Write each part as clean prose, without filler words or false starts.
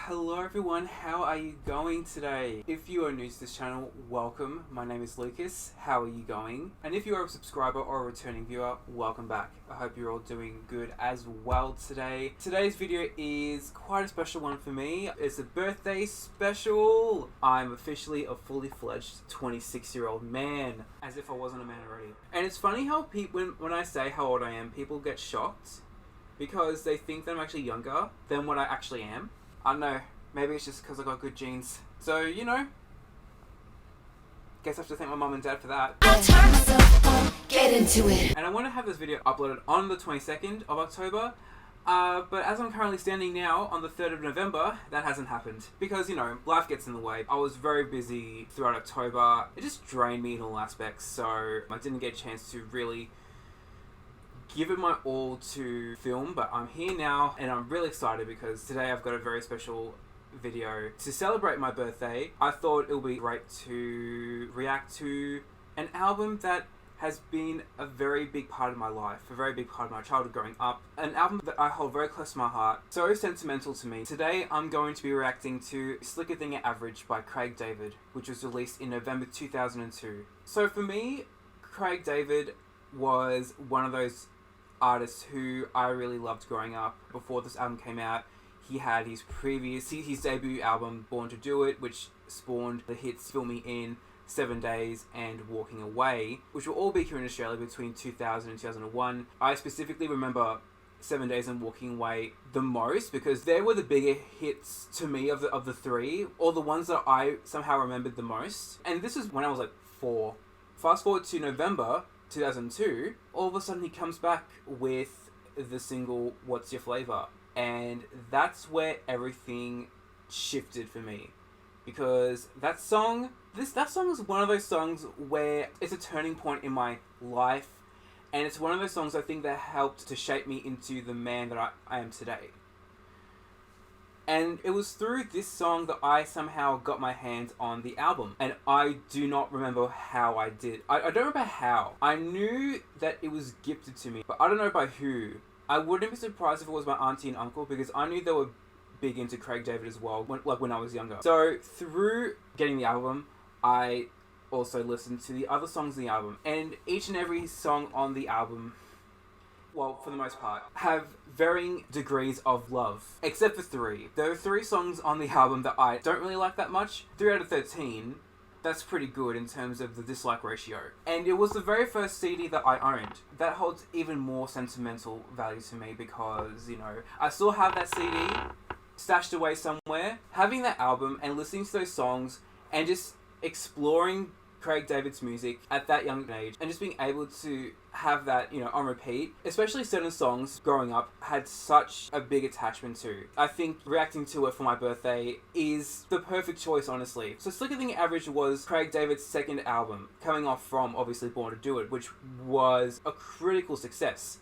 Hello everyone, how are you going today? If you are new to this channel, welcome. My name is Lucas. How are you going? And if you are a subscriber or a returning viewer, welcome back. I hope you're all doing good as well today. Today's video is quite a special one for me. It's a birthday special. I'm officially a fully fledged 26-year-old man, as if I wasn't a man already. And it's funny how people, when I say how old I am, people get shocked because they think that I'm actually younger than what I actually am. I don't know, maybe it's just because I got good genes. So, you know, guess I have to thank my mum and dad for that. I'll turn myself on, get into it. And I want to have this video uploaded on the 22nd of October, but as I'm currently standing now on the 3rd of November, that hasn't happened. Because, you know, life gets in the way. I was very busy throughout October. It just drained me in all aspects, so I didn't get a chance to really give it my all to film, but I'm here now and I'm really excited because today I've got a very special video to celebrate my birthday. I thought it would be great to react to an album that has been a very big part of my life, a very big part of my childhood growing up, an album that I hold very close to my heart, so sentimental to me. Today I'm going to be reacting to Slicker Than Your Average by Craig David, which was released in November 2002. So for me, Craig David was one of those artists who I really loved growing up. Before this album came out, he had his debut album Born to Do It, which spawned the hits Fill Me In, 7 Days and Walking Away, which will all be here in Australia between 2000 and 2001. I specifically remember 7 Days and Walking Away the most because they were the bigger hits to me of the three, or the ones that I somehow remembered the most. And this is when I was like 4. Fast forward to November 2002, all of a sudden he comes back with the single What's Your Flava, and that's where everything shifted for me, because that song is one of those songs where it's a turning point in my life, and it's one of those songs I think that helped to shape me into the man that I am today. And it was through this song that I somehow got my hands on the album. And I do not remember how I did. I don't remember how. I knew that it was gifted to me, but I don't know by who. I wouldn't be surprised if it was my auntie and uncle, because I knew they were big into Craig David as well, when I was younger. So through getting the album, I also listened to the other songs in the album. And each and every song on the album, well, for the most part, have varying degrees of love. Except for 3. There are 3 songs on the album that I don't really like that much. 3 out of 13, that's pretty good in terms of the dislike ratio. And it was the very first CD that I owned. That holds even more sentimental value to me because, you know, I still have that CD stashed away somewhere. Having that album and listening to those songs and just exploring Craig David's music at that young age and just being able to have that, you know, on repeat, especially certain songs growing up, had such a big attachment to. I think reacting to it for my birthday is the perfect choice, honestly. So Slicker Than Your Average was Craig David's second album, coming off from obviously Born to Do It, which was a critical success.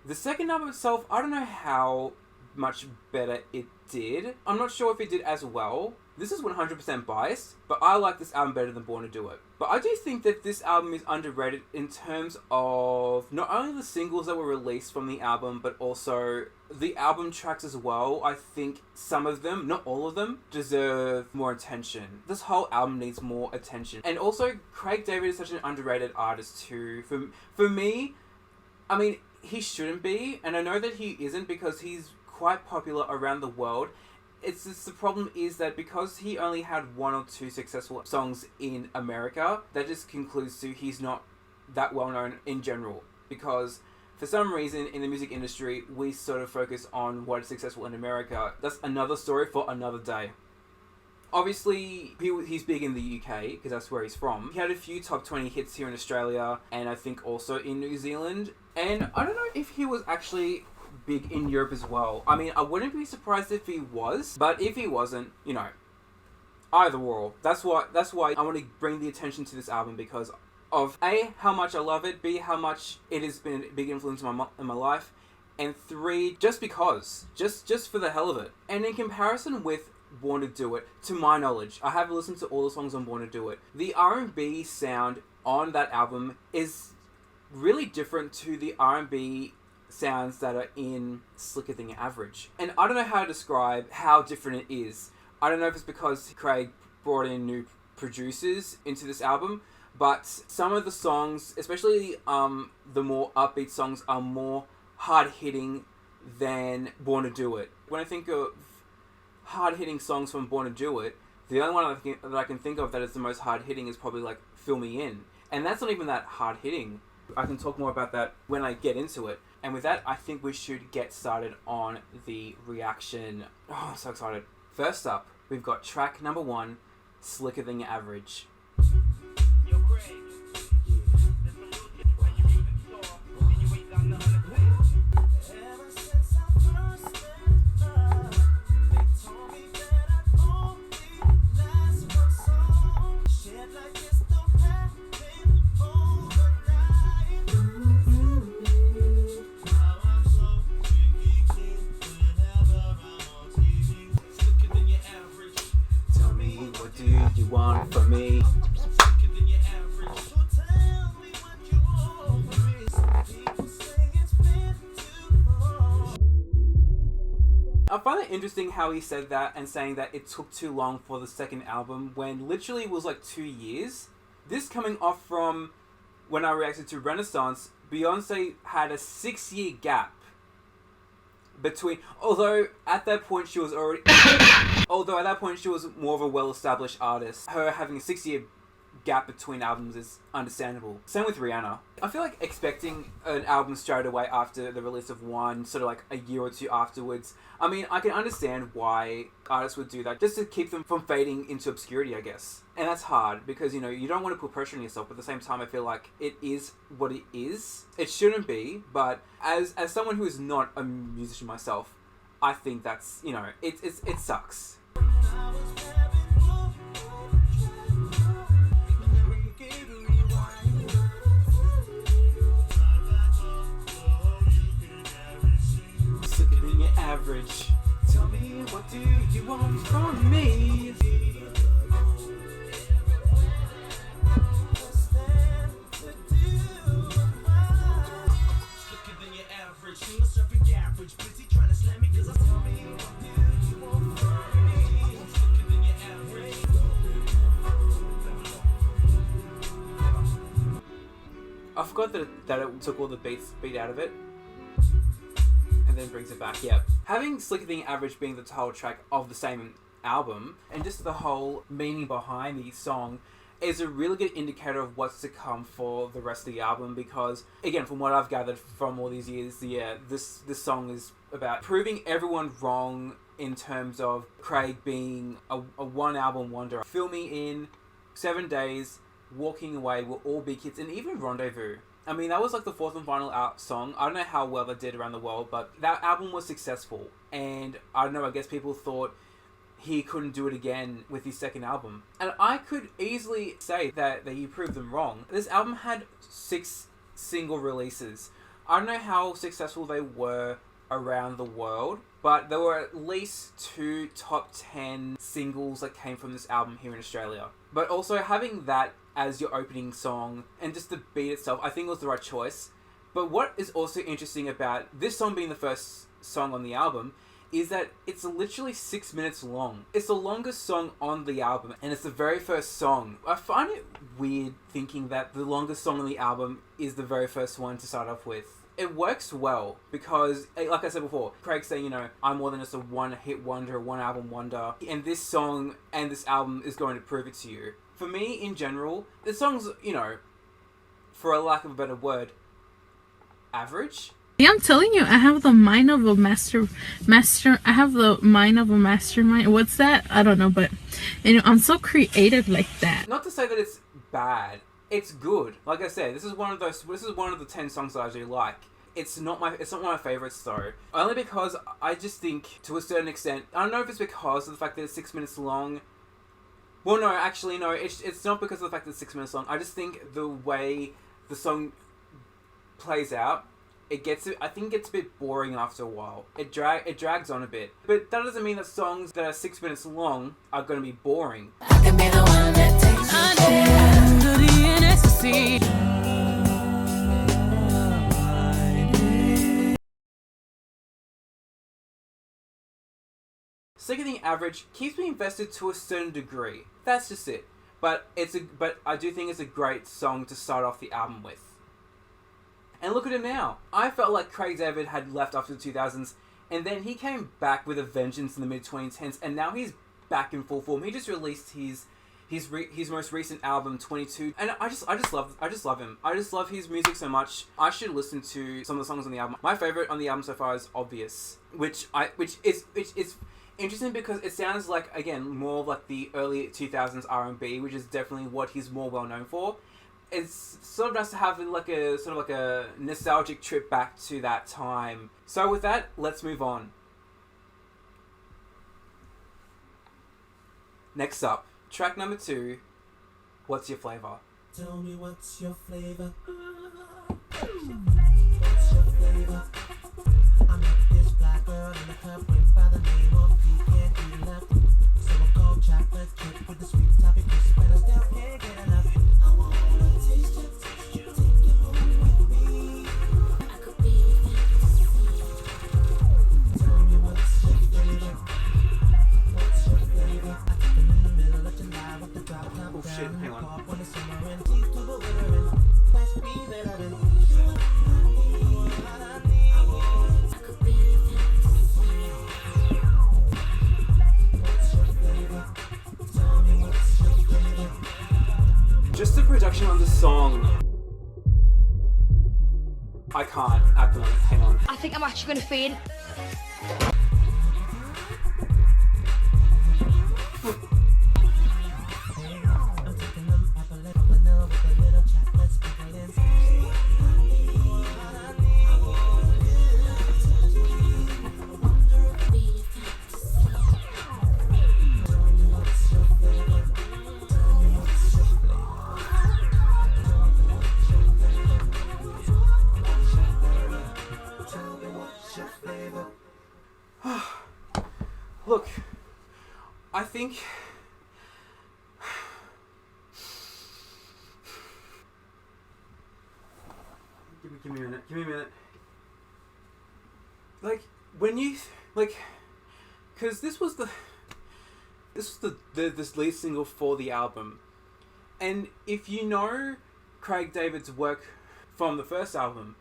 The second album itself, I don't know how much better it did. I'm not sure if it did as well. This is 100% biased, but I like this album better than Born to Do It. But I do think that this album is underrated in terms of not only the singles that were released from the album, but also the album tracks as well. I think some of them, not all of them, deserve more attention. This whole album needs more attention. And also, Craig David is such an underrated artist too. For me, I mean, he shouldn't be, and I know that he isn't because he's quite popular around the world. It's just, the problem is that because he only had 1 or 2 successful songs in America, that just concludes to he's not that well known in general. Because for some reason in the music industry, we sort of focus on what is successful in America. That's another story for another day. Obviously, he's big in the UK, because that's where he's from. He had a few top 20 hits here in Australia, and I think also in New Zealand. And I don't know if he was actually big in Europe as well. I mean, I wouldn't be surprised if he was, but if he wasn't, you know, either or. That's why I want to bring the attention to this album, because of A, how much I love it, B, how much it has been a big influence in my life, and 3, just because, just for the hell of it. And in comparison with Born to Do It, to my knowledge, I have listened to all the songs on Born to Do It. The R&B sound on that album is really different to the R&B sounds that are in Slicker Than Your Average. And I don't know how to describe how different it is. I don't know if it's because Craig brought in new producers into this album, but some of the songs, especially the more upbeat songs, are more hard-hitting than Born to Do It. When I think of hard-hitting songs from Born to Do It, the only one that I can think of that is the most hard-hitting is probably like Fill Me In. And that's not even that hard-hitting. I can talk more about that when I get into it. And with that, I think we should get started on the reaction. Oh, I'm so excited. First up, we've got track number 1, Slicker Than Your Average. You want from me. I find it interesting how he said that and saying that it took too long for the second album when literally it was like 2 years. This coming off from when I reacted to Renaissance, Beyonce had a 6-year gap between, although at that point she was more of a well-established artist. Her having a 6-year gap between albums is understandable. Same with Rihanna. I feel like expecting an album straight away after the release of one, sort of like a year or two afterwards. I mean, I can understand why artists would do that, just to keep them from fading into obscurity, I guess. And that's hard, because, you know, you don't want to put pressure on yourself, but at the same time, I feel like it is what it is. It shouldn't be, but as someone who is not a musician myself, I think that's, you know, it sucks. Average. Tell me, what do you want from me? I forgot that it took all the beat out of it. And then brings it back, yeah. Having Slicker Than Your Average being the title track of the same album, and just the whole meaning behind the song, is a really good indicator of what's to come for the rest of the album, because, again, from what I've gathered from all these years, yeah, this song is about proving everyone wrong in terms of Craig being a one-album wonder. Fill Me In, 7 Days, Walking Away Will All Be Kids, and even Rendezvous. I mean, that was like the fourth and final song. I don't know how well it did around the world, but that album was successful. And I don't know, I guess people thought he couldn't do it again with his second album. And I could easily say that he proved them wrong. This album had 6 single releases. I don't know how successful they were around the world, but there were at least 2 top 10 singles that came from this album here in Australia. But also having that as your opening song and just the beat itself, I think it was the right choice. But what is also interesting about this song being the first song on the album is that it's literally 6 minutes long. It's the longest song on the album, and it's the very first song. I find it weird thinking that the longest song on the album is the very first one to start off with. It works well because, like I said before, Craig's saying, you know, I'm more than just a one-hit wonder, one-album wonder, and this song and this album is going to prove it to you. For me, in general, the song's, you know, for a lack of a better word, average. Yeah, I'm telling you, I have the mind of a master. I have the mind of a mastermind. What's that? I don't know, but you know, I'm so creative like that. Not to say that it's bad. It's good. Like I said, this is one of the 10 songs that I do like. It's not one of my favorites though. Only because I just think, to a certain extent, I don't know if it's because of the fact that it's 6 minutes long. Well, no, actually, no. It's not because of the fact that it's 6 minutes long. I just think the way the song plays out, I think it gets a bit boring after a while. It drags on a bit. But that doesn't mean that songs that are 6 minutes long are going to be boring. I can be the one that takes you there. Slickening Average keeps me invested to a certain degree. That's just it. But I do think it's a great song to start off the album with. And look at him now. I felt like Craig David had left after the 2000s, and then he came back with a vengeance in the mid-2010s, and now he's back in full form. He just released his most recent album, 22, and I just love him. I just love his music so much. I should listen to some of the songs on the album. My favorite on the album so far is Obvious, which is interesting because it sounds like, again, more like the early 2000s R&B, which is definitely what he's more well known for. It's sort of nice to have like a nostalgic trip back to that time. So with that, let's move on. Next up, track number 2, What's Your Flavor? Tell me what's your flavor? What's your flavor? I met this black girl in the club went by the name of P. Can't be left. So I called chocolate chip with the sweet topping crisp, but I still can't get enough. I wanna taste you, take you home with me. I could be Tell me what's your flavor? What's your flavor? I took them in the middle of July with the drop top Oh shit, down. hang on. Park when the summer and teeth to the winter and West be veteran. I could be Just the production on the song. I can't at the moment. Hang on. I think I'm actually gonna faint. I'm taking them apple and vanilla with a little chocolate sprinkling. Look, I think give me a minute. Like, when you because this was the lead single for the album, and if you know Craig David's work from the first album,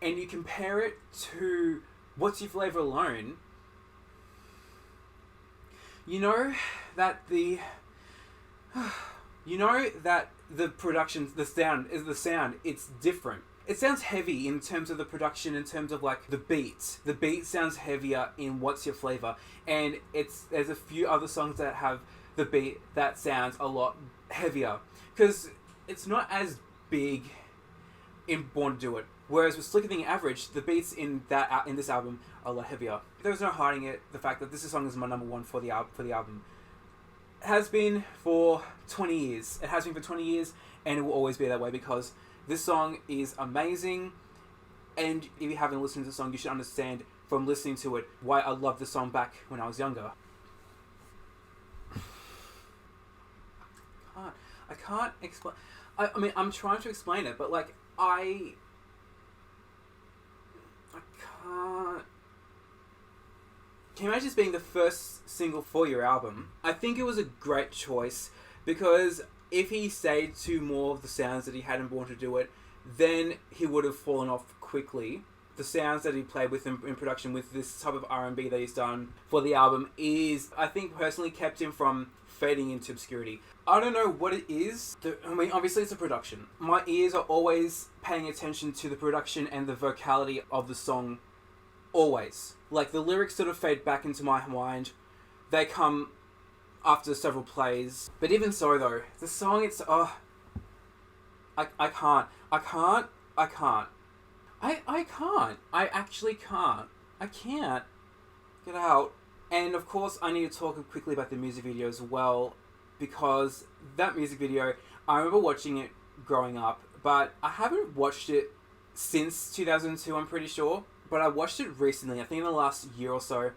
and you compare it to What's Your Flavor alone, you know that the production, the sound, it's different. It sounds heavy in terms of the production, in terms of like the beat. The beat sounds heavier in What's Your Flavor, and there's a few other songs that have the beat that sounds a lot heavier because it's not as big in Born to Do It. Whereas with Slickening Average, the beats in this album are a lot heavier. There's no hiding it. The fact that this song is my number one for the album. It has been for 20 years. It has been for 20 years, and it will always be that way because this song is amazing. And if you haven't listened to the song, you should understand from listening to it why I loved the song back when I was younger. I can't explain. I mean, I'm trying to explain it, but like I can't. Can you imagine this being the first single for your album? I think it was a great choice because if he stayed to more of the sounds that he had in Born to Do It, then he would have fallen off quickly. The sounds that he played with in production with this type of R&B that he's done for the album is, I think, personally kept him from fading into obscurity. I don't know what it is. I mean, obviously it's a production. My ears are always paying attention to the production and the vocality of the song. Always. Like, the lyrics sort of fade back into my mind. They come after several plays. But even so, though, the song, it's... I can't. I actually can't. I can't get out. And of course, I need to talk quickly about the music video as well, because that music video, I remember watching it growing up, but I haven't watched it since 2002, I'm pretty sure. But I watched it recently, I think in the last year or so,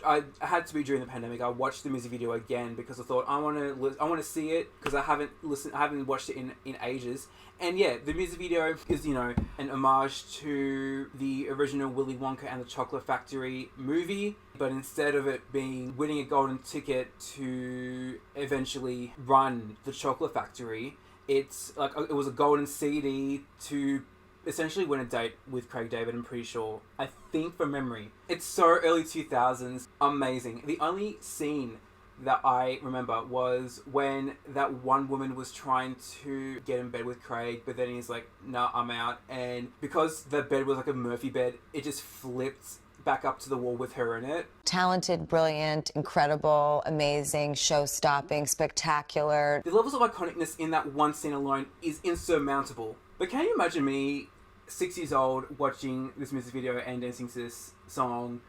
I had to be during the pandemic. I watched the music video again because I thought I want to see it because I haven't watched it in ages. And yeah, the music video is, you know, an homage to the original Willy Wonka and the Chocolate Factory movie, but instead of it being winning a golden ticket to eventually run the Chocolate Factory, it's like it was a golden CD to essentially win a date with Craig David, I'm pretty sure. I think from memory. It's so early 2000s. Amazing. The only scene that I remember was when that one woman was trying to get in bed with Craig, but then he's like, nah, I'm out. And because the bed was like a Murphy bed, it just flipped back up to the wall with her in it. Talented, brilliant, incredible, amazing, show-stopping, spectacular. The levels of iconicness in that one scene alone is insurmountable. But can you imagine me, 6 years old, watching this music video and dancing to this song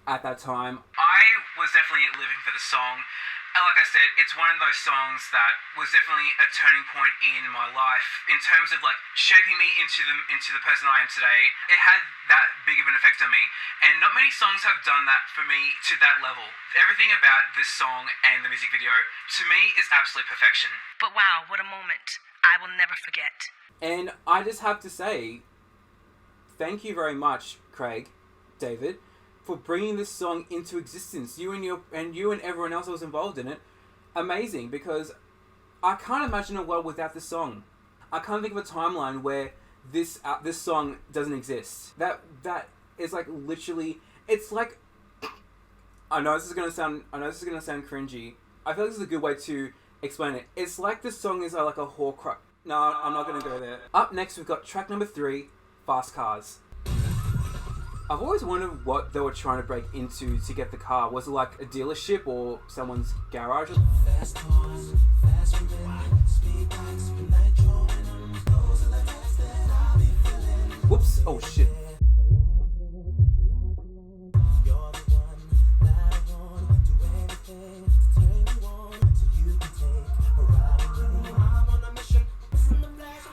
at that time? I was definitely living for the song. And like I said, it's one of those songs that was definitely a turning point in my life in terms of like shaping me into the person I am today. It had that big of an effect on me. And not many songs have done that for me to that level. Everything about this song and the music video, to me, is absolute perfection. But wow, what a moment. I will never forget. And I just have to say, thank you very much, Craig David, for bringing this song into existence. You and everyone else that was involved in it. Amazing, because I can't imagine a world without this song. I can't think of a timeline where this song doesn't exist. That is like literally. It's like. I know this is gonna sound cringy. I feel like this is a good way to explain it. It's like this song is like a Horcrux. No, I'm not gonna go there. Up next, we've got track number 3, Fast Cars. I've always wondered what they were trying to break into to get the car. Was it like a dealership or someone's garage? Fast cars, fast women, speed bikes, nitro in 'em. Those are the types that I'll be feeling. Whoops! Oh shit! You're the one that I want. Do anything to turn you on, so you can take a ride with me. I'm on a mission. From the flash of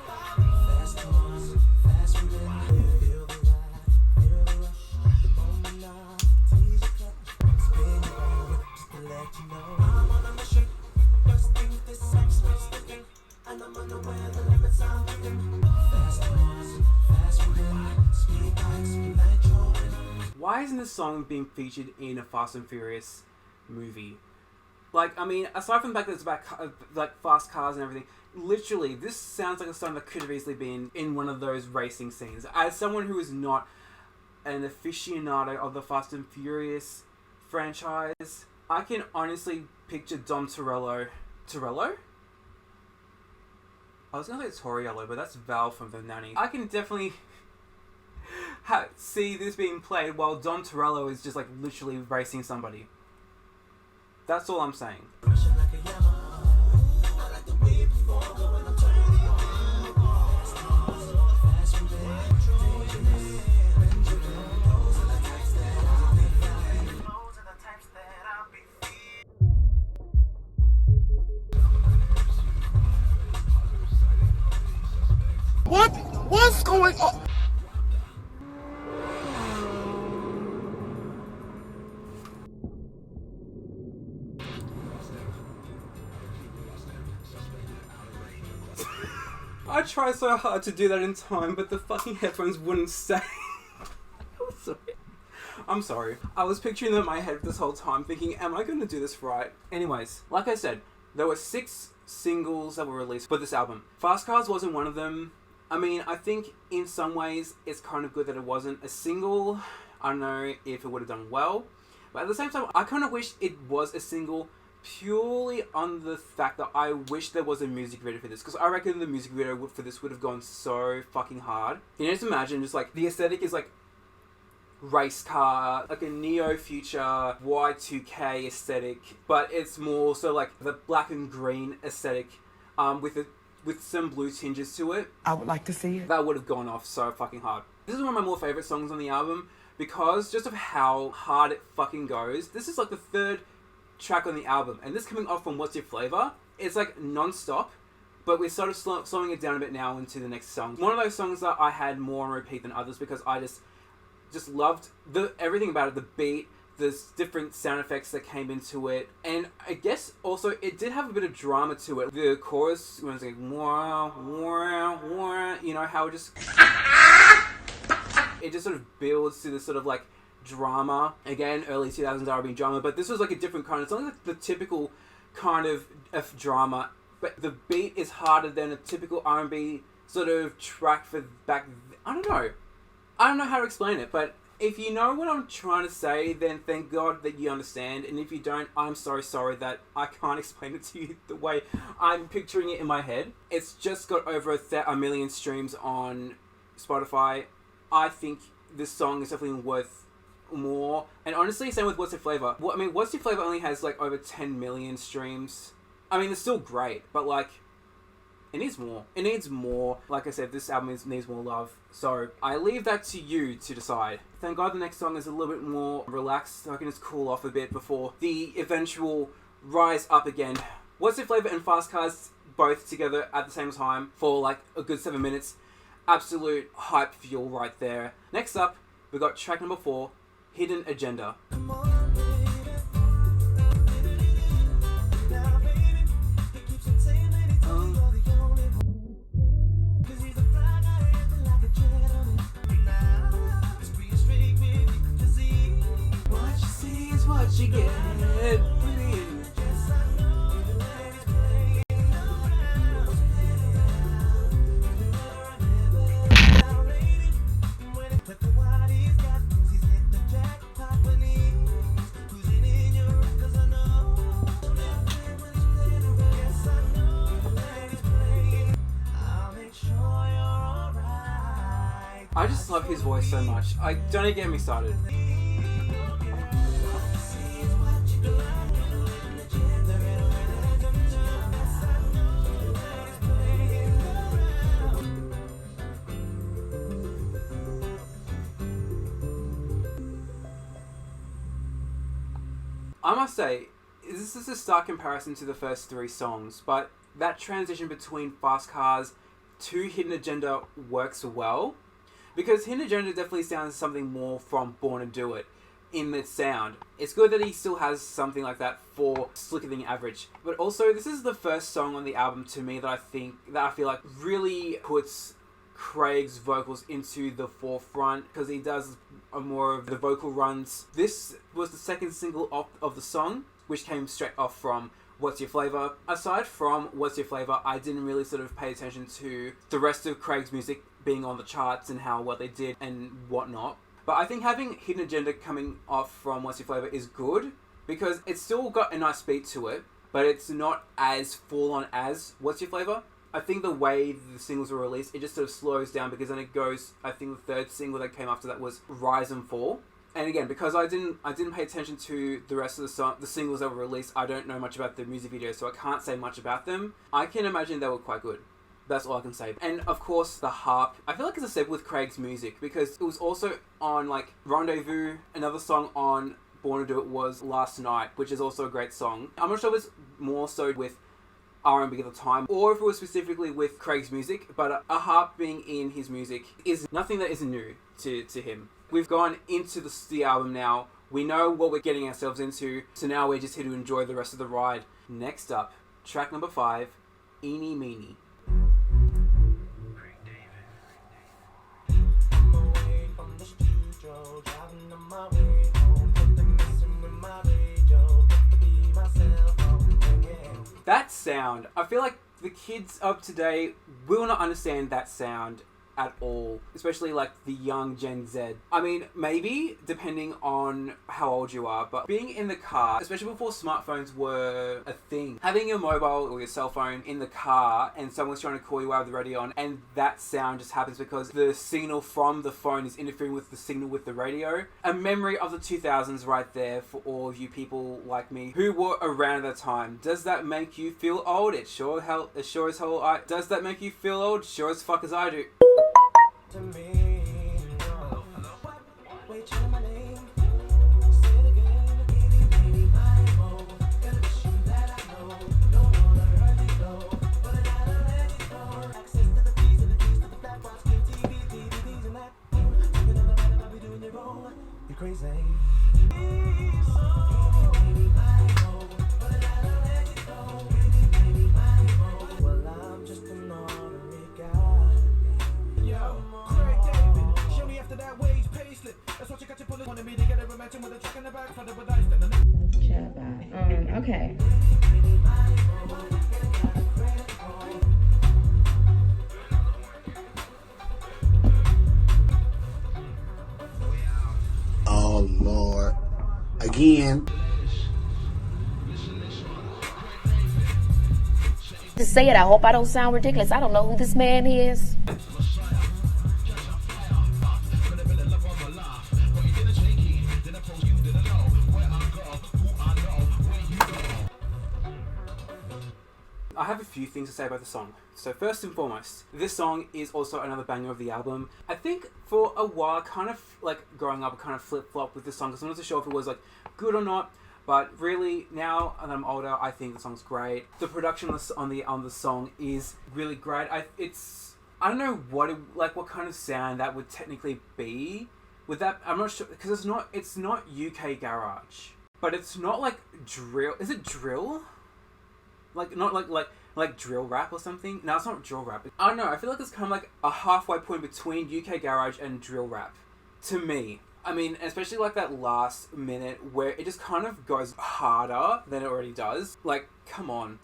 fast cars, fast women. Feel the ride, feel the rush. The moment I tease your clutch, spin you around just to let you know I'm on a mission. Busting this express sticking, and I'm unaware the limits I'm hitting. Fast cars, fast women, speed bikes, nitro in 'em. Why isn't this song being featured in a Fast and Furious movie? Like, I mean, aside from the fact that it's about like fast cars and everything, literally, this sounds like a song that could have easily been in one of those racing scenes. As someone who is not an aficionado of the Fast and Furious franchise, I can honestly picture Dom Toretto. Torello? I was gonna say Toriello, but that's Val from The Nanny. I can definitely see this being played while Dom Toretto is just like literally racing somebody. That's all I'm saying. Rushing like a Yamaha. I like the way it before, but when I'm turning you on. Fast cars, fast women, dangerous, dangerous. Those are the types that I'll be feeling. Those are the types that I'll be feeling. What's going on? I tried so hard to do that in time, but the fucking headphones wouldn't stay. I'm sorry. I was picturing them in my head this whole time, thinking, am I going to do this right? Anyways, like I said, there were 6 singles that were released for this album. Fast Cars wasn't one of them. I mean, I think in some ways it's kind of good that it wasn't a single. I don't know if it would have done well. But at the same time, I kind of wish it was a single purely on the fact that I wish there was a music video for this. Because I reckon the music video for this would have gone so fucking hard. You know, just imagine, just like, the aesthetic is like race car, like a neo-future Y2K aesthetic. But it's more so like the black and green aesthetic with some blue tinges to it. I would like to see it. That would have gone off so fucking hard. This is one of my more favourite songs on the album because just of how hard it fucking goes. This is like the 3rd track on the album, and this coming off from What's Your Flavor, it's like non-stop, but we're sort of slowing it down a bit now into the next song. One of those songs that I had more on repeat than others because I just loved everything about it, the beat, There's different sound effects that came into it, and I guess also it did have a bit of drama to it. The chorus was like wah wah wah, you know how it just sort of builds to this sort of like drama. Again, early 2000s R&B drama, but this was like a different kind. It's not like the typical kind of drama, but the beat is harder than a typical R&B sort of track for back. I don't know how to explain it, but if you know what I'm trying to say, then thank God that you understand. And if you don't, I'm so sorry that I can't explain it to you the way I'm picturing it in my head. It's just got over a million streams on Spotify. I think this song is definitely worth more. And honestly, same with What's Your Flavor. I mean, What's Your Flavor only has like over 10 million streams. I mean, it's still great, but like, it needs more. It needs more. Like I said, this album needs more love. So I leave that to you to decide. Thank God the next song is a little bit more relaxed, so I can just cool off a bit before the eventual rise up again. What's Your Flavor and Fast Cars both together at the same time for like a good 7 minutes. Absolute hype fuel right there. Next up, we got track number 4, Hidden Agenda. What you get. I just love his voice so much. Don't even get me started. I must say, this is a stark comparison to the first 3 songs, but that transition between Fast Cars to Hidden Agenda works well, because Hidden Agenda definitely sounds something more from Born to Do It in its sound. It's good that he still has something like that for Slicker Than Average, but also this is the first song on the album to me that I feel like really puts Craig's vocals into the forefront, because he does more of the vocal runs. This was the second single of the song, which came straight off from What's Your Flavor. Aside from What's Your Flavor, I didn't really sort of pay attention to the rest of Craig's music being on the charts and what they did and whatnot. But I think having Hidden Agenda coming off from What's Your Flavor is good, because it's still got a nice beat to it, but it's not as full on as What's Your Flavor. I think the way the singles were released, it just sort of slows down, because then it goes, I think the third single that came after that was Rise and Fall. And again, because I didn't pay attention to the rest of the singles that were released, I don't know much about the music videos, so I can't say much about them. I can imagine they were quite good. That's all I can say. And of course, the harp. I feel like it's a step with Craig's music, because it was also on like Rendezvous. Another song on Born to Do It was Last Night, which is also a great song. I'm not sure if it's more so with R&B at the time, or if it was specifically with Craig's music, but a harp being in his music is nothing that is new to him. We've gone into the album now. We know what we're getting ourselves into, so now we're just here to enjoy the rest of the ride. Next up, track number 5, Eenie Meenie. That sound, I feel like the kids of today will not understand that sound at all, especially like the young Gen Z. I mean, maybe depending on how old you are, but being in the car, especially before smartphones were a thing, having your mobile or your cell phone in the car and someone's trying to call you out of the radio on, and that sound just happens because the signal from the phone is interfering with the signal with the radio. A memory of the 2000s right there for all of you people like me who were around at the time. Does that make you feel old? It sure as hell does that make you feel old? Sure as fuck as I do. To me, no. Wait, change my name. Say it again. Eenie Meenie, got a mission that I know. Don't wanna hurt you, though, but I gotta let it go. Access to the keys and the keys to the black box, TV, DVDs and that. Talking all about it, I'll be doing you wrong. You crazy? Well, I'm just an ordinary guy. Yo, Craig David, show me after that wage pay slip. That's what you got your police wanted me to get every mention with a truck in the back for the dice. Okay. Oh Lord. Again. To say it, I hope I don't sound ridiculous. I don't know who this man is. I have a few things to say about the song. So first and foremost, this song is also another banger of the album. I think for a while, kind of like growing up, I kind of flip-flopped with this song because I wasn't sure if it was like good or not. But really, now that I'm older, I think the song's great. The production on the song is really great. I don't know what kind of sound that would technically be with that. I'm not sure because it's not UK garage, but it's not like drill. Is it drill? Like drill rap or something? No, it's not drill rap. I don't know. I feel like it's kind of like a halfway point between UK garage and drill rap, to me. I mean, especially like that last minute where it just kind of goes harder than it already does. Like, come on.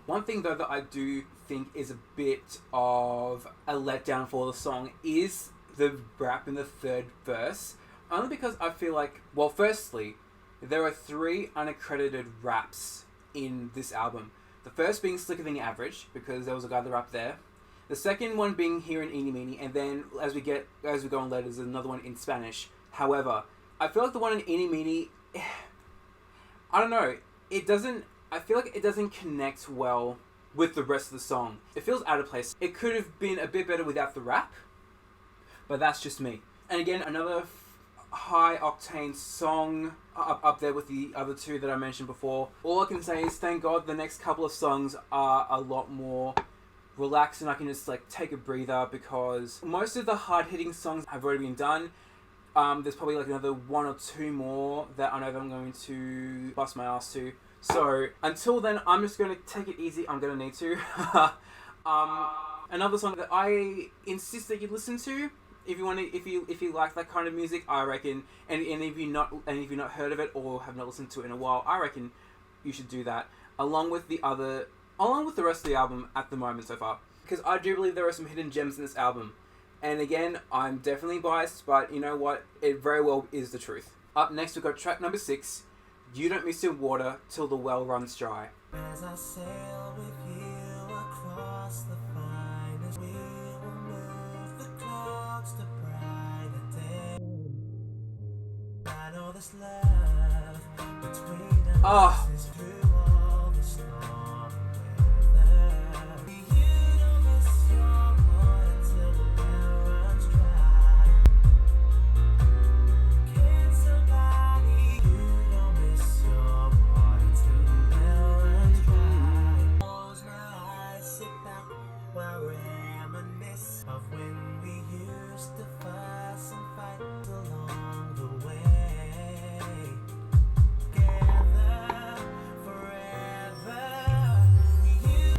One thing though that I do think is a bit of a letdown for the song is the rap in the third verse. Only because I feel like, well, firstly, there are 3 unaccredited raps in this album. The first being Slicker Than Average, because there was a guy that rapped there. The second one being here in Eenie Meenie, and then as we go on later, there's another one in Spanish. However, I feel like the one in Eenie Meenie, I don't know, I feel like it doesn't connect well with the rest of the song. It feels out of place. It could have been a bit better without the rap, but that's just me. And again, another high octane song up there with the other 2 that I mentioned before. All I can say is thank God the next couple of songs are a lot more relaxed and I can just like take a breather because most of the hard-hitting songs have already been done. There's probably like another 1 or 2 more that I know that I'm going to bust my ass to. So until then, I'm just going to take it easy. I'm going to need to. Another song that I insist that you listen to if you like that kind of music, I reckon, and if you've not heard of it or have not listened to it in a while, I reckon you should do that along with the rest of the album at the moment so far, because I do believe there are some hidden gems in this album. And again, I'm definitely biased, but you know what? It very well is the truth. Up next, we've got track number 6, You Don't Miss Your Water Till the Well Runs Dry. As I sail with you across the finest, we will move the clouds to brighter day. I know this love between us is through all the storm weather. You don't miss your water till the well runs dry. Can somebody? You don't miss your water till the well runs dry. Close my eyes, sit back while reminisce of when we used to fuss and fight along the way. Together forever. You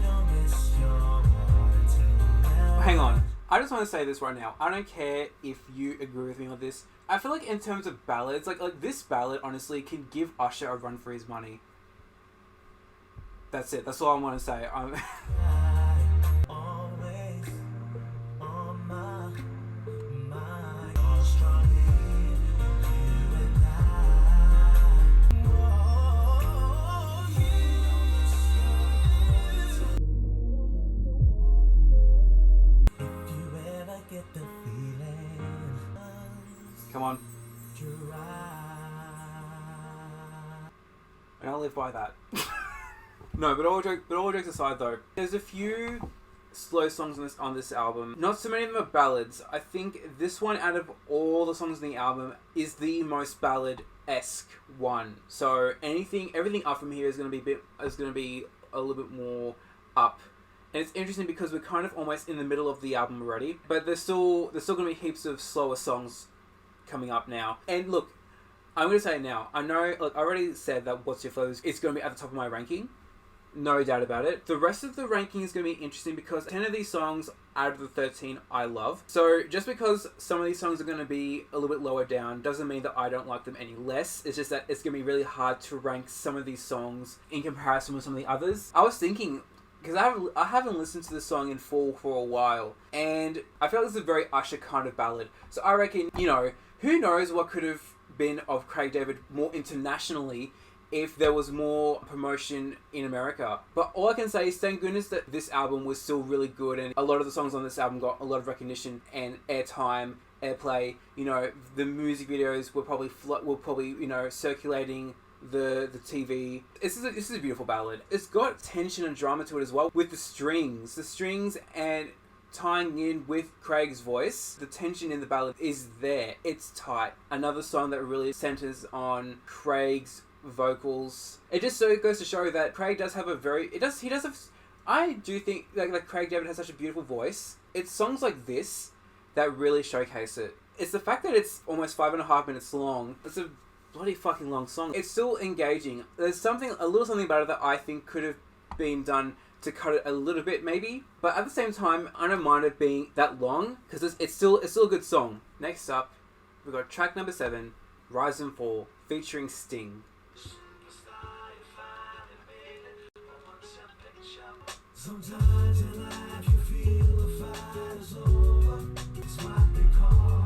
don't miss your water till the well. Hang on. I just want to say this right now. I don't care if you agree with me on this. I feel like in terms of ballads, like this ballad honestly can give Usher a run for his money. That's it. That's all I want to say. Always on my mind. All strongly, you and I. Oh, if you ever get the feeling, Come on. dry. And I'll live by that. No, but all jokes aside though, there's a few slow songs on this album. Not so many of them are ballads. I think this one, out of all the songs in the album, is the most ballad-esque one. So everything up from here is gonna be a little bit more up. And it's interesting because we're kind of almost in the middle of the album already, but there's still gonna be heaps of slower songs coming up now. And look, I'm going to say it now. I know, look, I already said that What's Your Flows is going to be at the top of my ranking. No doubt about it. The rest of the ranking is going to be interesting because 10 of these songs out of the 13 I love. So just because some of these songs are going to be a little bit lower down doesn't mean that I don't like them any less. It's just that it's going to be really hard to rank some of these songs in comparison with some of the others. I was thinking, because I haven't listened to this song in full for a while, and I feel like this is a very Usher kind of ballad. So I reckon, you know, who knows what could have been of Craig David more internationally if there was more promotion in America. But all I can say is thank goodness that this album was still really good, and a lot of the songs on this album got a lot of recognition and airtime, airplay. You know, the music videos were probably you know, circulating the TV. This is a beautiful ballad. It's got tension and drama to it as well, with the strings and tying in with Craig's voice. The tension in the ballad is there. It's tight. Another song that really centers on Craig's vocals. It just so goes to show that Craig does have I do think like Craig David has such a beautiful voice. It's songs like this that really showcase it. It's the fact that it's almost 5.5 minutes long. It's a bloody fucking long song. It's still engaging. There's a little something about it that I think could have been done to cut it a little bit maybe, but at the same time I don't mind it being that long because it's still a good song. Next up, we've got track number 7, Rise and Fall, featuring Sting. Sometimes in life you feel the fight is over. It's what they call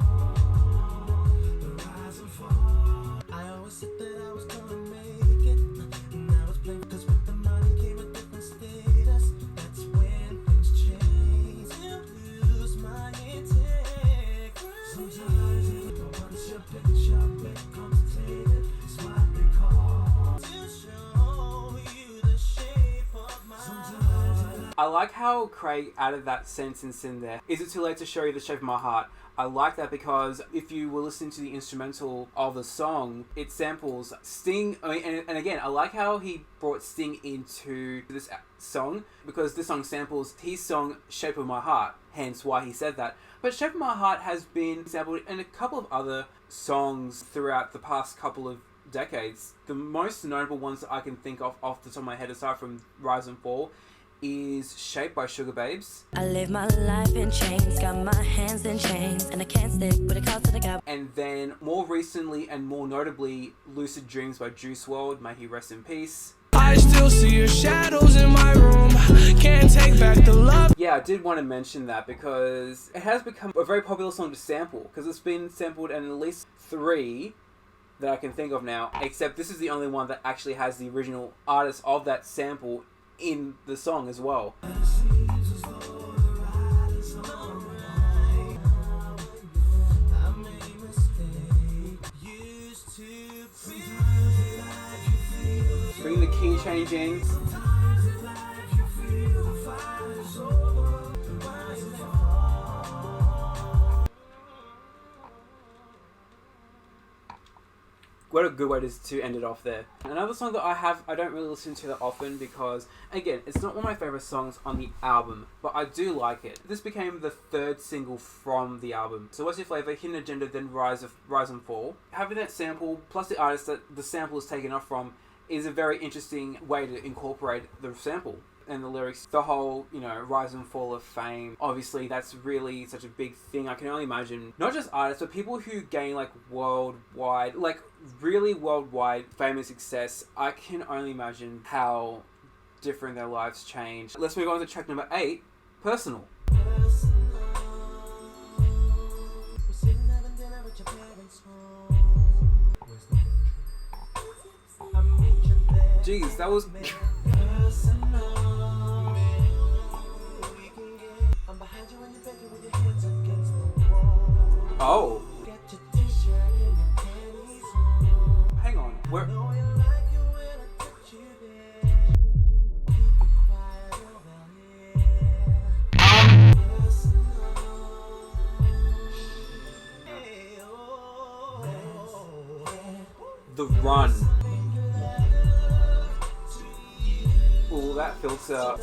the rise and fall. I always said that I was gonna make it, and I was playing because with the money came a different status. That's when things change. You lose my integrity. Sometimes once your picture becomes tainted, it's what they call to show you the shape of my. I like how Craig added that sentence in there. Is it too late to show you the shape of my heart? I like that because if you were listening to the instrumental of the song, it samples Sting. I mean, and again, I like how he brought Sting into this song because this song samples his song Shape of My Heart, hence why he said that. But Shape of My Heart has been sampled in a couple of other songs throughout the past couple of decades. The most notable ones that I can think of off the top of my head, aside from Rise and Fall, is Shaped by Sugar Babes. I live my life in chains, got my hands in chains, and I can't stick with a call to the gap. And then more recently and more notably, Lucid Dreams by Juice WRLD, may he rest in peace. I still see your shadows in my room, can't take back the love. Yeah, I did want to mention that because it has become a very popular song to sample, because it's been sampled in at least 3 that I can think of now, except this is the only one that actually has the original artist of that sample in the song as well. Bring the key change in. What a good way to end it off there. Another song that I don't really listen to that often because, again, it's not one of my favourite songs on the album, but I do like it. This became the 3rd single from the album. So What's Your Flava, Hidden Agenda, then Rise and Fall. Having that sample, plus the artist that the sample is taken off from, is a very interesting way to incorporate the sample. And the lyrics, the whole, you know, rise and fall of fame. Obviously, that's really such a big thing. I can only imagine, not just artists, but people who gain, like, worldwide, like, really worldwide famous success. I can only imagine how different their lives change. Let's move on to track number 8, Personal. Jeez, that was... Oh. Hang on. Where? The Run. Ooh, that filter.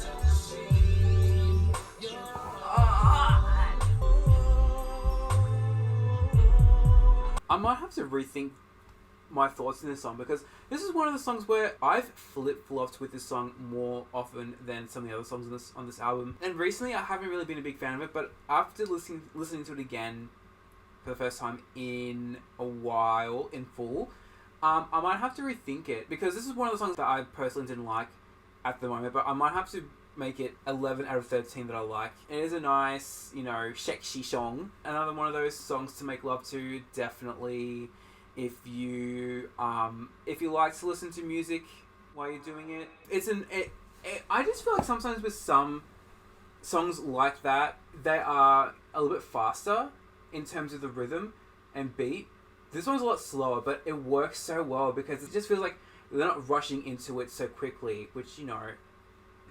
I might have to rethink my thoughts in this song, because this is one of the songs where I've flip-flopped with this song more often than some of the other songs on this album. And recently I haven't really been a big fan of it, but after listening to it again for the first time in a while, in full, I might have to rethink it, because this is one of the songs that I personally didn't like at the moment, but I might have to make it 11 out of 13 that I like. It is a nice, you know, sexy song. Another one of those songs to make love to, definitely. If you like to listen to music while you're doing it, I just feel like sometimes with some songs like that, they are a little bit faster in terms of the rhythm and beat. This one's a lot slower, but it works so well because it just feels like they're not rushing into it so quickly, which, you know,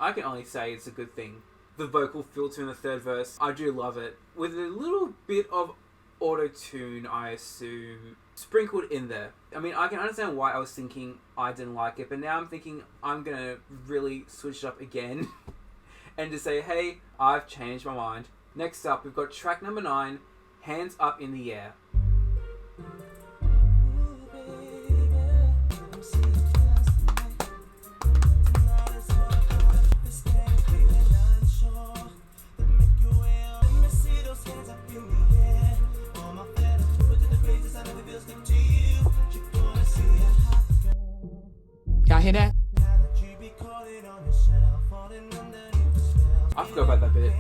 I can only say it's a good thing. The vocal filter in the third verse, I do love it. With a little bit of auto-tune, I assume, sprinkled in there. I mean, I can understand why I was thinking I didn't like it, but now I'm thinking I'm gonna really switch it up again and just say, hey, I've changed my mind. Next up, we've got track number 9, Hands Up in the Air. Y'all hear that? I forgot about that bit.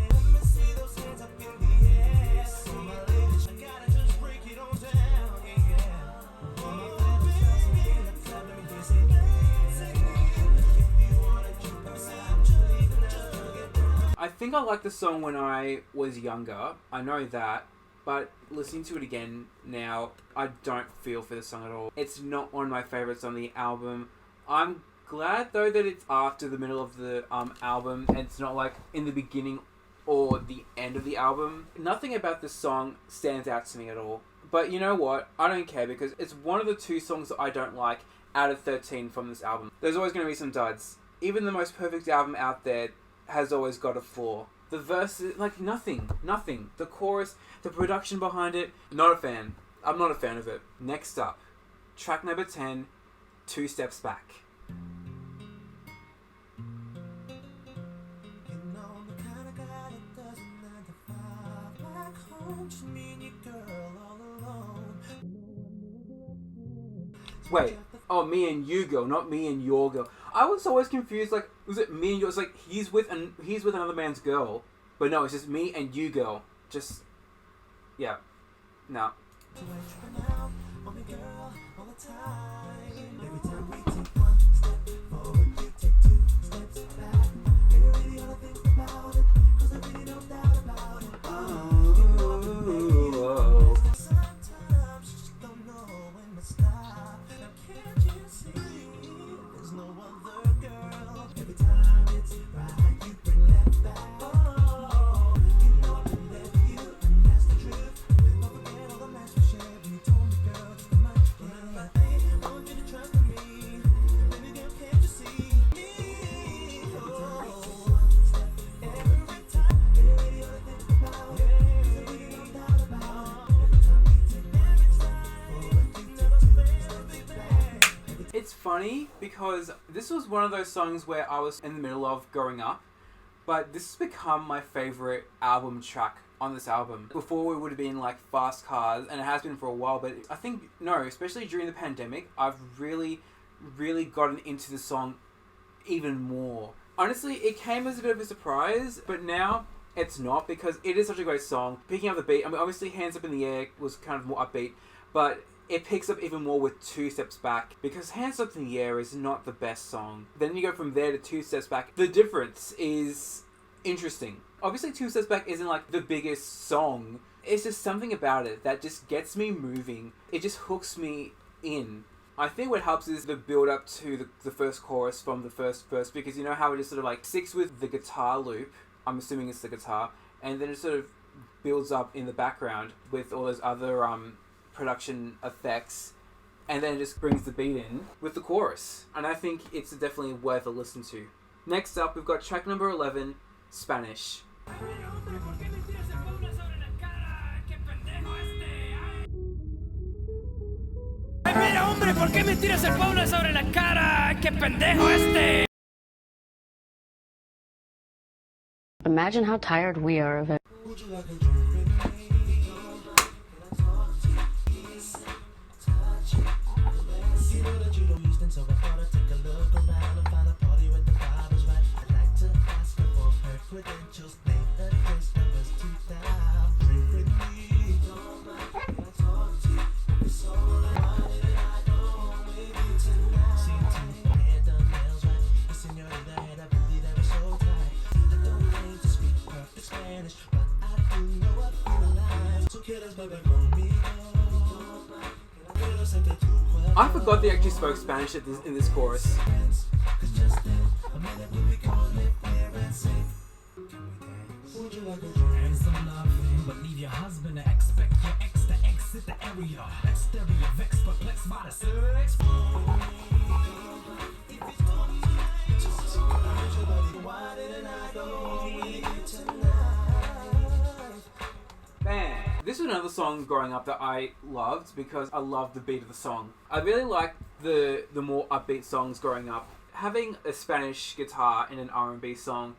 I think I liked the song when I was younger. I know that. But listening to it again now, I don't feel for the song at all. It's not one of my favourites on the album. I'm glad though that it's after the middle of the album and it's not like in the beginning or the end of the album. Nothing about this song stands out to me at all. But you know what? I don't care, because it's one of the 2 songs that I don't like out of 13 from this album. There's always going to be some duds. Even the most perfect album out there has always got a flaw. The verses, like, nothing. The chorus, the production behind it, not a fan. I'm not a fan of it. Next up, track number 10, 2 Steps Back. Wait, oh, me and you girl, not me and your girl. I was always confused, like, was it me and you? It's like, he's with another man's girl. But no, it's just me and you girl. Just, yeah. No. It's funny because this was one of those songs where I was in the middle of growing up, but this has become my favourite album track on this album. Before it would have been like Fast Cars, and it has been for a while, but I think, no, especially during the pandemic, I've really gotten into the song even more. Honestly, it came as a bit of a surprise, but now it's not, because it is such a great song. Picking up the beat, I mean, obviously Hands Up in the Air was kind of more upbeat, but it picks up even more with 2 Steps Back, because Hands Up in the Air is not the best song. Then you go from there to 2 Steps Back. The difference is interesting. Obviously 2 Steps Back isn't like the biggest song. It's just something about it that just gets me moving. It just hooks me in. I think what helps is the build up to the first chorus from the first verse, because you know how it just sort of like sticks with the guitar loop. I'm assuming it's the guitar, and then it sort of builds up in the background with all those other production effects, and then it just brings the beat in with the chorus. And I think it's definitely worth a listen to. Next up, we've got track number 11, Spanish. ¿Por qué me tiras el Pablo sobre la cara? ¡Qué pendejo este! Imagine how tired we are of it. I forgot they actually spoke Spanish in this chorus. And some loving, but leave your husband to expect your ex to exit the area. Exterior vexed, perplexed by the sex. Man, this was another song growing up that I loved because I loved the beat of the song. I really liked the more upbeat songs growing up. Having a Spanish guitar in an R&B song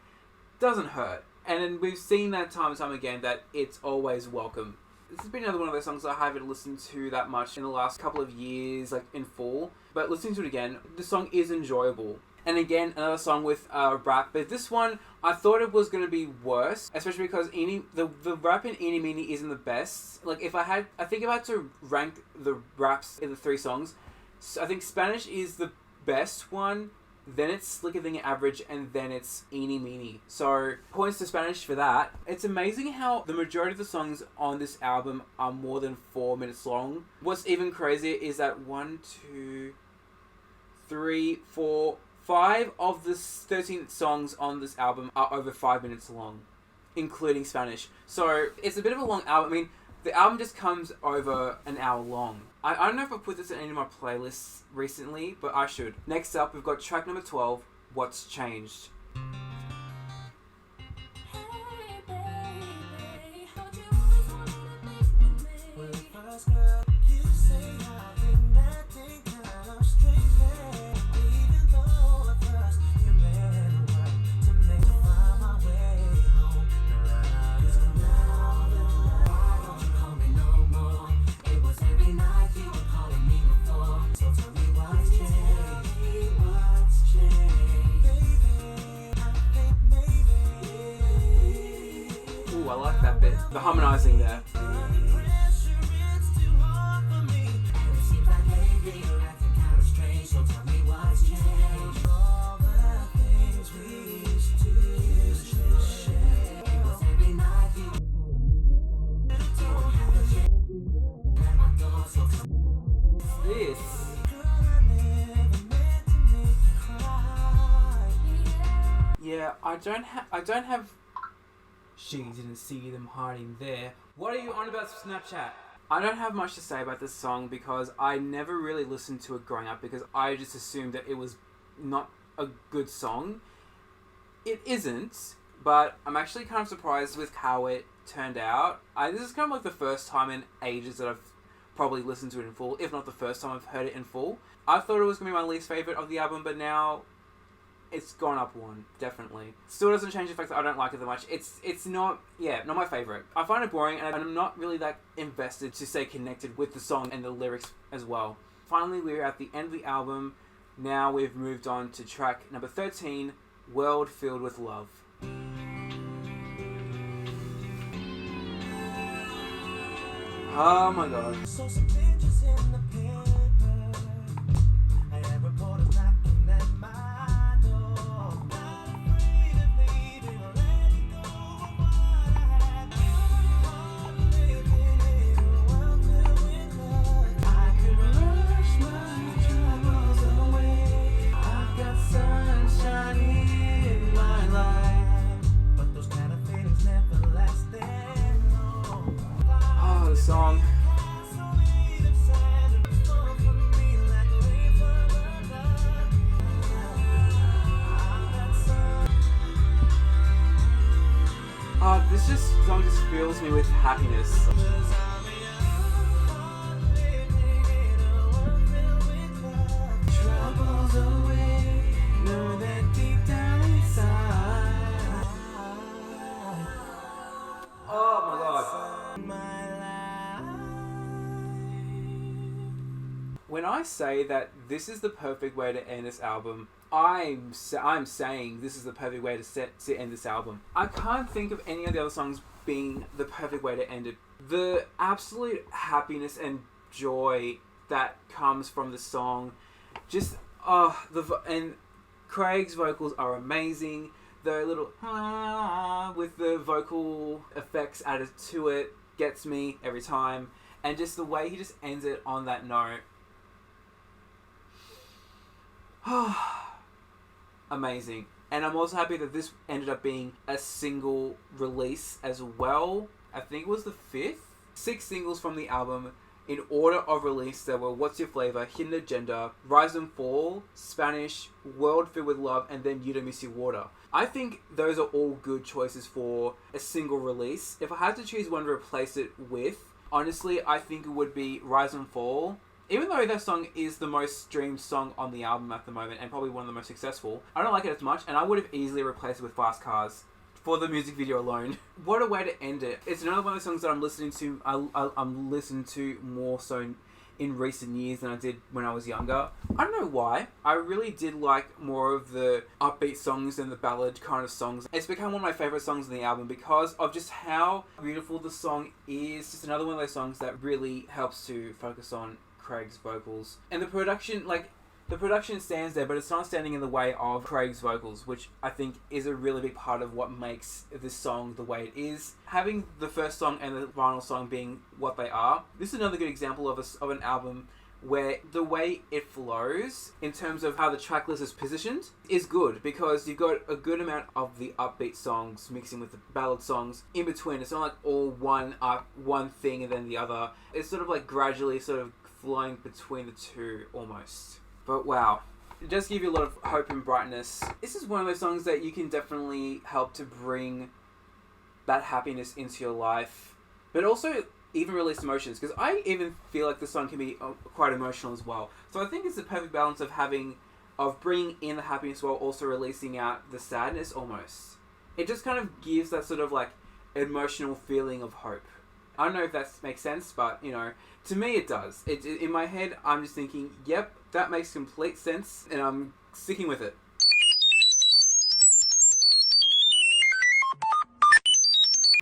doesn't hurt. And then we've seen that time and time again that it's always welcome. This has been another one of those songs I haven't listened to that much in the last couple of years, like in full. But listening to it again, the song is enjoyable. And again, another song with rap. But this one, I thought it was going to be worse, especially because the rap in Eenie Meenie isn't the best. Like, if I had to rank the raps in the three songs, I think Spanish is the best one, then it's Slicker Than Your Average, and then it's Eenie Meenie. So, points to Spanish for that. It's amazing how the majority of the songs on this album are more than 4 minutes long. What's even crazier is that 5 of the 13 songs on this album are over 5 minutes long, including Spanish. So, it's a bit of a long album. I mean, the album just comes over an hour long. I don't know if I put this in any of my playlists recently, but I should. Next up, we've got track number 12, What's Changed. Ooh, I like that bit. The harmonizing there. This. Yeah, I don't have. She didn't see them hiding there. What are you on about Snapchat? I don't have much to say about this song because I never really listened to it growing up because I just assumed that it was not a good song. It isn't, but I'm actually kind of surprised with how it turned out. This is kind of like the first time in ages that I've probably listened to it in full, if not the first time I've heard it in full. I thought it was going to be my least favourite of the album, but now it's gone up one, definitely. Still doesn't change the fact that I don't like it that much. It's not my favourite. I find it boring, and I'm not really that invested to stay connected with the song and the lyrics as well. Finally, we're at the end of the album. Now we've moved on to track number 13, World Filled with Love. Oh my god. So some pictures in the paper. I have reporters knocking at my door. Not afraid of leaving or letting go of what I had. I'm living in a world filled with love. I could rush my troubles away. I've got sunshine in my life, but those kind of feelings never last that long. Oh, the song. This song just fills me with happiness. When I say that this is the perfect way to end this album, I'm saying this is the perfect way to end this album. I can't think of any of the other songs being the perfect way to end it. The absolute happiness and joy that comes from the song, just and Craig's vocals are amazing. The little with the vocal effects added to it gets me every time, and just the way he just ends it on that note. Amazing. And I'm also happy that this ended up being a single release as well. I think it was the 5th. 6 singles from the album in order of release. There were What's Your Flavor, Hidden Agenda, Rise and Fall, Spanish, World Filled with Love, and then You Don't Miss Your Water. I think those are all good choices for a single release. If I had to choose one to replace it with, honestly, I think it would be Rise and Fall. Even though that song is the most streamed song on the album at the moment and probably one of the most successful, I don't like it as much, and I would have easily replaced it with Fast Cars for the music video alone. What a way to end it. It's another one of the songs that I'm listening to. I'm listening to more so in recent years than I did when I was younger. I don't know why. I really did like more of the upbeat songs and the ballad kind of songs. It's become one of my favourite songs in the album because of just how beautiful the song is. Just another one of those songs that really helps to focus on Craig's vocals. And the production, the production stands there, but it's not standing in the way of Craig's vocals, which I think is a really big part of what makes this song the way it is. Having the first song and the final song being what they are, this is another good example of an album where the way it flows, in terms of how the track list is positioned, is good, because you've got a good amount of the upbeat songs mixing with the ballad songs in between. It's not like all one thing and then the other. It's sort of like gradually sort of flowing between the two almost. But wow, it does give you a lot of hope and brightness. This is one of those songs that you can definitely help to bring that happiness into your life, but also even release emotions, because I even feel like the song can be quite emotional as well. So I think it's the perfect balance of bringing in the happiness while also releasing out the sadness almost. It just kind of gives that sort of like emotional feeling of hope. I don't know if that makes sense, but you know, to me it does. In my head, I'm just thinking, yep, that makes complete sense, and I'm sticking with it.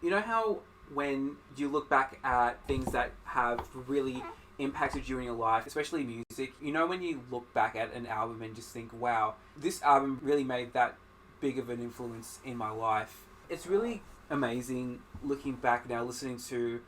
You know how when you look back at things that have really impacted you in your life, especially music, you know when you look back at an album and just think, wow, this album really made that big of an influence in my life. It's really amazing looking back now, listening to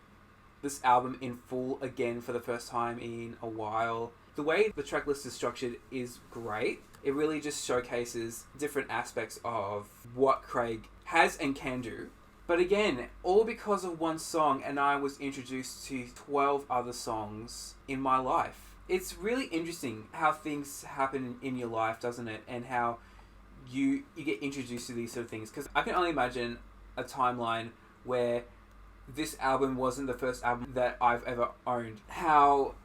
this album in full again for the first time in a while. The way the track list is structured is great. It really just showcases different aspects of what Craig has and can do. But again, all because of one song, and I was introduced to 12 other songs in my life. It's really interesting how things happen in your life, doesn't it? And how you get introduced to these sort of things. Because I can only imagine a timeline where this album wasn't the first album that I've ever owned. How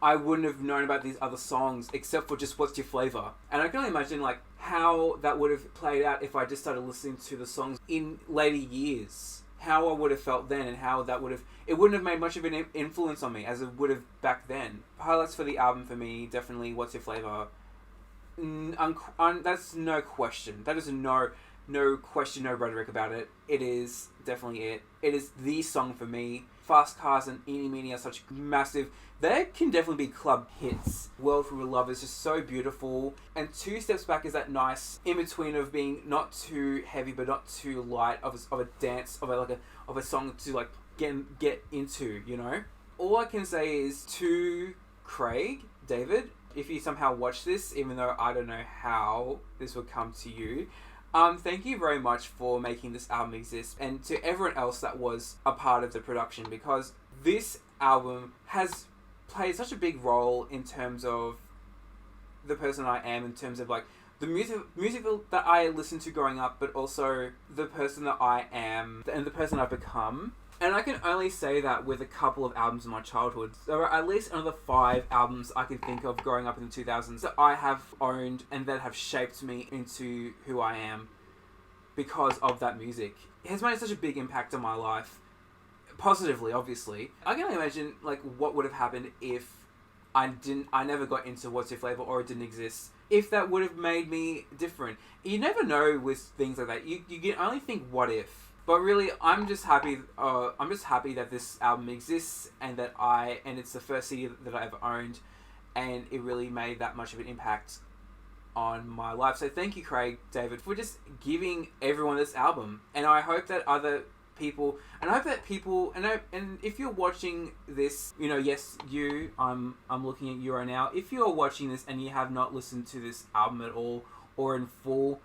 I wouldn't have known about these other songs except for just What's Your Flavor. And I can only imagine like how that would have played out if I just started listening to the songs in later years. How I would have felt then, and how that would have... It wouldn't have made much of an influence on me as it would have back then. Highlights for the album for me, definitely What's Your Flavor. That's no question. That is no question, no rhetoric about it. It is definitely it. It is the song for me. Fast Cars and Eenie Meenie are such massive... They can definitely be club hits. World Filled with Love is just so beautiful. And Two Steps Back is that nice in-between of being not too heavy but not too light, of a dance, of a song to like get into, you know? All I can say is to Craig, David, if you somehow watch this, even though I don't know how this will come to you, thank you very much for making this album exist, and to everyone else that was a part of the production, because this album has played such a big role in terms of the person I am, in terms of like the music that I listened to growing up, but also the person that I am and the person I've become. And I can only say that with a couple of albums in my childhood. There are at least another 5 albums I can think of growing up in the 2000s that I have owned and that have shaped me into who I am because of that music. It has made such a big impact on my life. Positively, obviously. I can only imagine like what would have happened if I never got into What's Your Flavor, or it didn't exist. If that would have made me different. You never know with things like that. You can only think what if. But really, I'm just happy that this album exists, and it's the first CD that I ever owned, and it really made that much of an impact on my life. So thank you, Craig David, for just giving everyone this album. And I hope that other people, and if you're watching this, you know, yes, you, I'm looking at you right now. If you're watching this and you have not listened to this album at all or in full,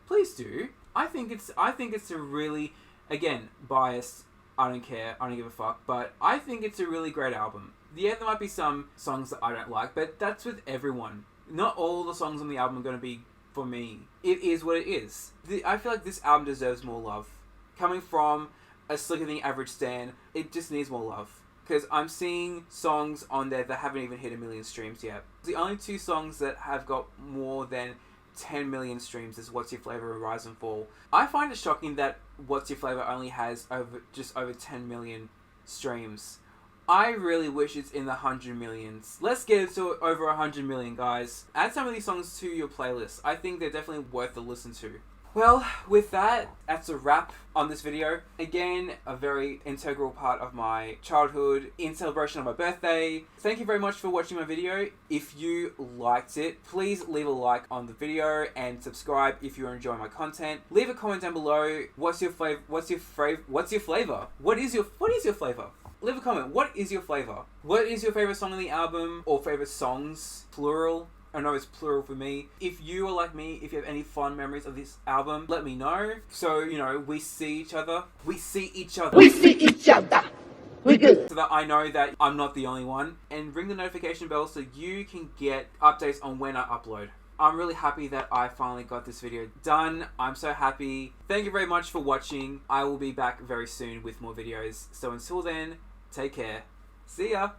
please do. I think it's a really, again, biased, I don't care, I don't give a fuck, but I think it's a really great album. Yeah, there might be some songs that I don't like, but that's with everyone. Not all the songs on the album are going to be for me. It is what it is. I feel like this album deserves more love. Coming from a Slicker Than Average stan, it just needs more love. Because I'm seeing songs on there that haven't even hit 1 million streams yet. The only 2 songs that have got more than 10 million streams is What's Your Flavor and Rise and Fall. I find it shocking that What's Your Flavor only has just over 10 million streams. I really wish it's in the 100 millions. Let's get it to over 100 million, guys. Add some of these songs to your playlist. I think they're definitely worth a listen to. Well, with that, that's a wrap on this video. Again, a very integral part of my childhood in celebration of my birthday. Thank you very much for watching my video. If you liked it, please leave a like on the video and subscribe if you're enjoying my content. Leave a comment down below. What's your flavor? What is your flavor? Leave a comment. What is your flavor? What is your favorite song on the album, or favorite songs, plural? I know it's plural for me. If you are like me, if you have any fond memories of this album, let me know. So, you know, we see each other. We see each other. We see each other. We good. So that I know that I'm not the only one. And ring the notification bell so you can get updates on when I upload. I'm really happy that I finally got this video done. I'm so happy. Thank you very much for watching. I will be back very soon with more videos. So until then, take care. See ya.